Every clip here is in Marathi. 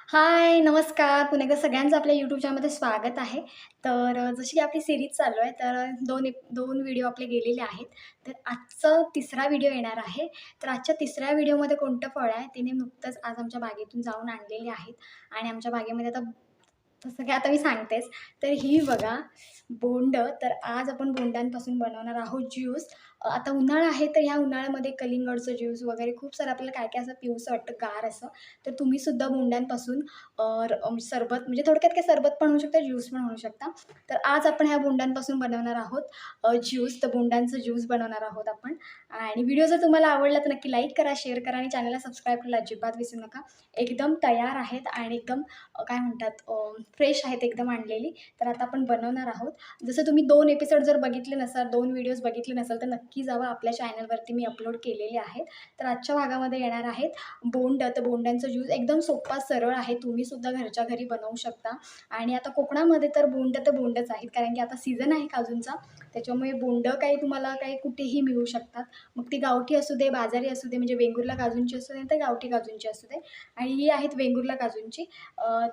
हाय, नमस्कार. पुन्हा एकदा सगळ्यांचं आपल्या यूट्यूब चॅनलमध्ये स्वागत आहे. तर जशी की आपली सीरीज चालू आहे, तर 2 व्हिडिओ आपले गेलेले आहेत. तर आजचा तिसरा व्हिडिओ येणार आहे. तर आजच्या तिसऱ्या व्हिडिओमध्ये कोणतं फळ आहे, ते मी नुकतंच आज आमच्या बागेतून जाऊन आणलेले आहेत आणि आमच्या बागेमध्ये आता तसं काय आता मी सांगतेच. तर ही बघा बोंड. तर आज आपण बोंडांपासून बनवणार आहोत ज्यूस. आता उन्हाळा आहे, तर ह्या उन्हाळ्यामध्ये कलिंगडचं ज्यूस वगैरे खूप सारं आपल्याला काय-काय असं पिऊसं वाटतं गार असं. तर तुम्हीसुद्धा बोंडांपासून सरबत म्हणजे थोडक्यात काय सरबत पण होऊ शकतं, ज्यूस पण होऊ शकता. तर आज आपण ह्या बोंडांपासून बनवणार आहोत ज्यूस. तर बोंडांचं ज्यूस बनवणार आहोत आपण. आणि व्हिडिओ जर तुम्हाला आवडला तर नक्की लाईक करा, शेअर करा आणि चॅनलला सबस्क्राईब करायला अजिबात विसरू नका. एकदम तयार आहेत आणि एकदम काय म्हणतात फ्रेश आहेत एकदम आणलेली. तर आता आपण बनवणार आहोत. जसं तुम्ही 2 एपिसोड जर बघितले नसाल, 2 व्हिडिओज बघितले नसाल, तर नक्की जावा आपल्या चॅनलवरती मी अपलोड केलेले आहेत. तर आजच्या भागामध्ये येणार आहेत बोंड. तर बोंडांचं ज्यूस एकदम सोपा, सरळ आहे. तुम्हीसुद्धा घरच्या घरी बनवू शकता. आणि आता कोकणामध्ये तर बोंड तर बोंडच आहेत, कारण की आता सीझन आहे काजूंचा. त्याच्यामुळे बोंड काही तुम्हाला काही कुठेही मिळू शकतात. मग ती गावठी असू दे, बाजारी असू दे, म्हणजे वेंगुर्ला काजूंची असू दे, तर गावठी काजूंची असू दे. आणि ही आहेत वेंगुर्ला काजूंची.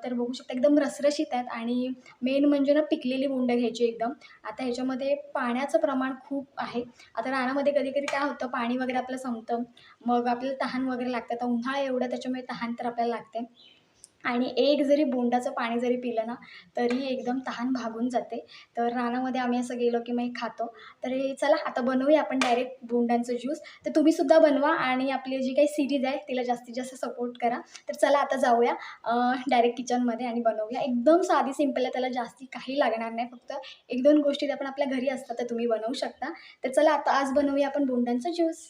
तर बघू शकता एकदम रसरशीत आहेत आणि मेन म्हणजे ना पिकलेली बोंड घ्यायची एकदम. आता ह्याच्यामध्ये पाण्याचं प्रमाण खूप आहे. आता रानामध्ये कधी-कधी काय होतं, पाणी वगैरे आपलं संपतं. मग आपल्याला तहान वगैरे लागते. आता उन्हाळा एवढा त्याच्यामुळे तहान तर आपल्याला लागते. आणि एक जरी बोंडाचं पाणी जरी पिलं ना, तरी एकदम तहान भागून जाते. तर रानामध्ये आम्ही असं गेलो की मग खातो. तर हे चला आता बनवूया आपण डायरेक्ट बोंडांचं ज्यूस. तर तुम्हीसुद्धा बनवा आणि आपली जी काही सीरीज आहे तिला जास्तीत जास्त सपोर्ट करा. तर चला आता जाऊया डायरेक्ट किचनमध्ये आणि बनवूया. एकदम साधी सिंपल आहे. त्याला जास्ती काही लागणार नाही. फक्त 1-2 गोष्टी त्या पण आपल्या घरी असतात, तर तुम्ही बनवू शकता. तर चला आता आज बनवूया आपण बोंडांचं ज्यूस.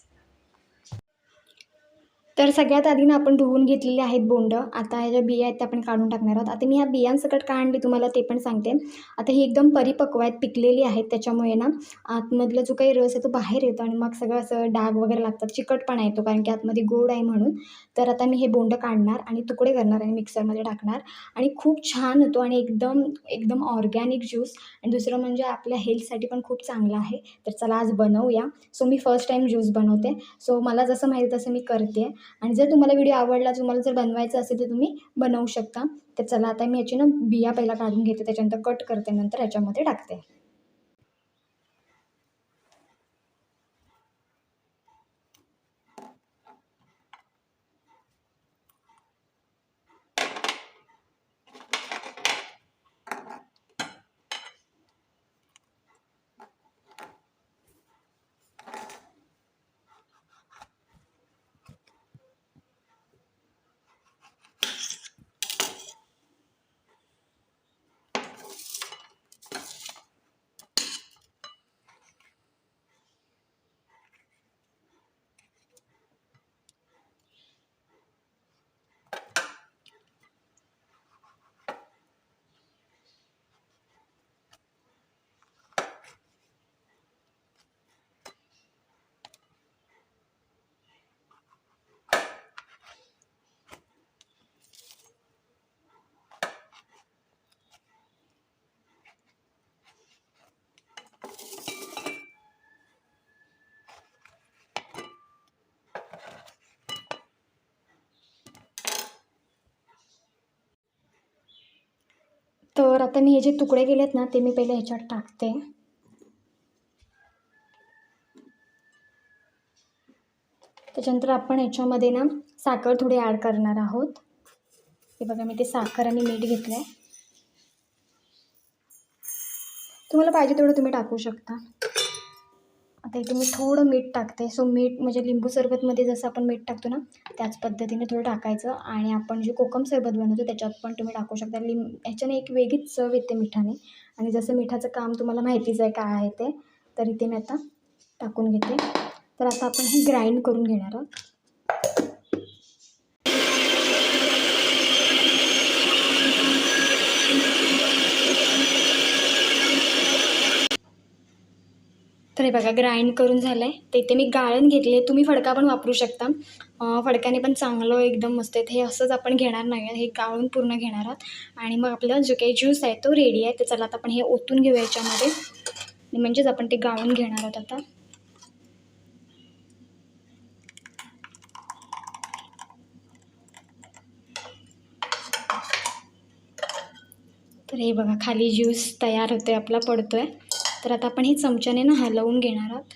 तर सगळ्यात आधी ना आपण धुवून घेतलेले आहेत बोंड. आता ह्या ज्या बिया आहेत त्या आपण काढून टाकणार आहोत. आता मी ह्या बियांसकट का आणली तुम्हाला ते पण सांगते. आता ही एकदम परिपक्व आहेत, पिकलेली आहेत. त्याच्यामुळे ना आतमधला जो काही रस आहे तो बाहेर येतो आणि मग सगळं असं डाग वगैरे लागतात, चिकटपणा येतो कारण की आतमध्ये गोड आहे म्हणून. तर आता मी हे बोंड काढणार आणि तुकडे करणार आणि मिक्सरमध्ये टाकणार आणि खूप छान होतो आणि एकदम एकदम ऑर्गॅनिक ज्यूस. आणि दुसरं म्हणजे आपल्या हेल्थसाठी पण खूप चांगलं आहे. तर चला आज बनवूया. सो मी फर्स्ट टाईम ज्यूस बनवते. सो मला जसं माहिती तसं मी करते. आणि जर तुम्हाला व्हिडिओ आवडला, तुम्हाला जर बनवायचं असेल तर तुम्ही बनवू शकता. तर चला आता मी याची ना बिया पहिला काढून घेते, त्याच्यानंतर कट करते, नंतर ह्याच्यामध्ये टाकते. तर आता मी हे जे तुकडे केलेत ना, ते मी पहिले ह्याच्यात टाकते. त्याच्यानंतर आपण ह्याच्यामध्ये ना साखर थोडी ॲड करणार आहोत. हे बघा मी ते साखर आणि मीठ घेतलं आहे. तुम्हाला पाहिजे तेवढं तुम्ही टाकू शकता. आता इथे मी थोडं मीठ टाकते. सो मीठ म्हणजे लिंबू सरबतमध्ये जसं आपण मीठ टाकतो ना, त्याच पद्धतीने थोडं टाकायचं. आणि आपण जे कोकम सरबत बनवतो त्याच्यात पण तुम्ही टाकू शकता. ह्याच्याने एक वेगळीच चव येते मिठाने. आणि जसं मिठाचं काम तुम्हाला माहितीच आहे काय आहे ते. तर इथे मी आता टाकून घेते. तर आता आपण हे ग्राइंड करून घेणार आहोत. तर हे बघा ग्राइंड करून झालं आहे. तर इथे मी गाळण घेतली आहे. तुम्ही फडका पण वापरू शकता. फडक्याने पण चांगलं एकदम मस्त आहे. हे असंच आपण घेणार नाही आहे, हे गाळून पूर्ण घेणार आहोत. आणि मग आपला जो काही ज्यूस आहे तो रेडी आहे. तर चला आता आपण हे ओतून घेऊया याच्यामध्ये. म्हणजेच आपण ते गाळून घेणार आहोत आता. तर हे बघा खाली ज्यूस तयार होतोय आपला, पडतोय. तर आता आपण हे चमच्याने ना हलवून घेणार आहोत.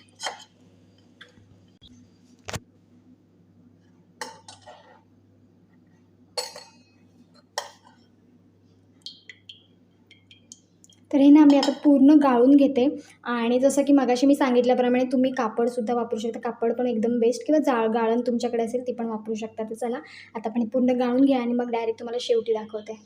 तर हे ना मी आता पूर्ण गाळून घेते. आणि जसं की मगाशी मी सांगितल्याप्रमाणे तुम्ही कापडसुद्धा वापरू शकता. कापड पण एकदम बेस्ट, किंवा गाळण तुमच्याकडे असेल ती पण वापरू शकता. तर चला आता आपण हे पूर्ण गाळून घ्या आणि मग डायरेक्ट तुम्हाला शेवटी दाखवते.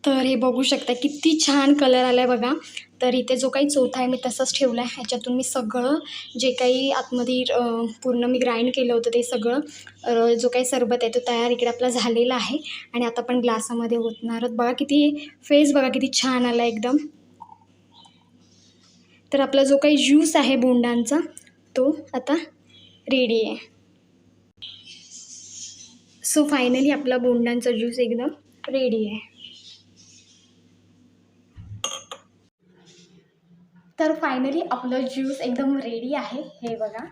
तर हे बघू शकता किती छान कलर आला आहे बघा. तर इथे जो काही चोथा आहे मी तसंच ठेवला आहे. ह्याच्यातून मी सगळं जे काही आतमध्ये पूर्ण मी ग्राइंड केलं होतं ते सगळं जो काही सरबत आहे तो तयार इकडे आपला झालेला आहे. आणि आता आपण ग्लासामध्ये ओतणार आहोत. बघा किती फेस, बघा किती छान आला एकदम. तर आपला जो काही ज्यूस आहे बोंडांचा तो आता रेडी आहे. सो फायनली आपला बोंडांचा ज्यूस एकदम रेडी आहे. तर फायनली आपलं ज्यूस एकदम रेडी आहे. हे बघा,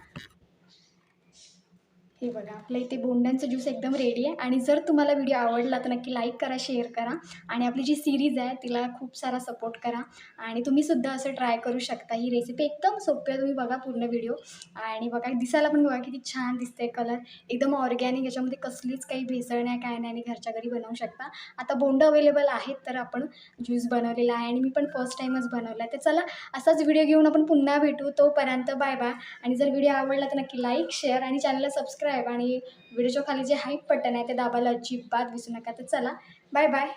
हे बघा आपल्या इथे बोंडांचं ज्यूस एकदम रेडी आहे. आणि जर तुम्हाला व्हिडिओ आवडला तर नक्की लाईक करा, शेअर करा. आणि आपली जी सिरीज आहे तिला खूप सारा सपोर्ट करा. आणि तुम्हीसुद्धा असं ट्राय करू शकता. ही रेसिपी एकदम सोपी आहे, तुम्ही बघा पूर्ण व्हिडिओ. आणि बघा दिसायला पण बघा किती छान दिसते, कलर एकदम ऑर्गॅनिक, याच्यामध्ये कसलीच काही भेसळ नाही, काय नाही. आणि घरच्या घरी बनवू शकता. आता बोंड अवेलेबल आहेत तर आपण ज्यूस बनवलेला आहे आणि मी पण फर्स्ट टाईमच बनवला आहे. तर चला असाच व्हिडिओ घेऊन आपण पुन्हा भेटू. तोपर्यंत बाय बाय. आणि जर व्हिडिओ आवडला तर नक्की लाईक, शेअर आणि चॅनलला सबस्क्राईब. आणि व्हिडिओच्या खाली जे हाईप बटन आहे ते दाबायला अजिबात विसरू नका. तर चला बाय बाय.